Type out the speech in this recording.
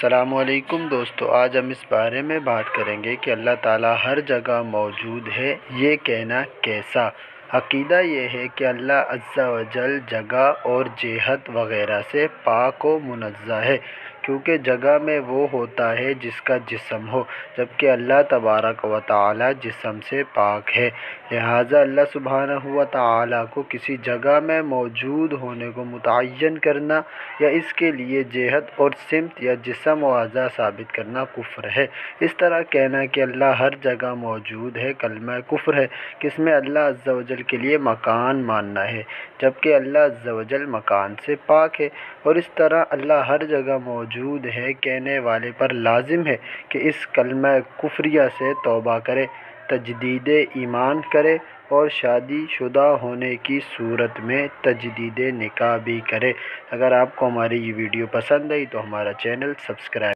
السلام علیکم دوستو، آج ہم اس بارے میں بات کریں گے کہ اللہ تعالیٰ ہر جگہ موجود ہے، یہ کہنا کیسا؟ عقیدہ یہ ہے کہ اللہ عز و جل جگہ اور جہت وغیرہ سے پاک و منزہ ہے، کیونکہ جگہ میں وہ ہوتا ہے جس کا جسم ہو، جبکہ اللہ تبارک و تعالیٰ جسم سے پاک ہے۔ لہٰذا اللہ سبحانہ و تعالیٰ کو کسی جگہ میں موجود ہونے کو متعین کرنا یا اس کے لیے جہت اور سمت یا جسم و اعضاء ثابت کرنا کفر ہے۔ اس طرح کہنا کہ اللہ ہر جگہ موجود ہے کلمہ کفر ہے، کہ اس میں اللہ عز و جل کے لیے مکان ماننا ہے، جبکہ اللہ عز و جل مکان سے پاک ہے۔ اور اس طرح اللہ ہر جگہ موجود ہے کہنے والے پر لازم ہے کہ اس کلمہ کفریہ سے توبہ کرے، تجدید ایمان کرے اور شادی شدہ ہونے کی صورت میں تجدید نکاح بھی کرے۔ اگر آپ کو ہماری یہ ویڈیو پسند آئی تو ہمارا چینل سبسکرائب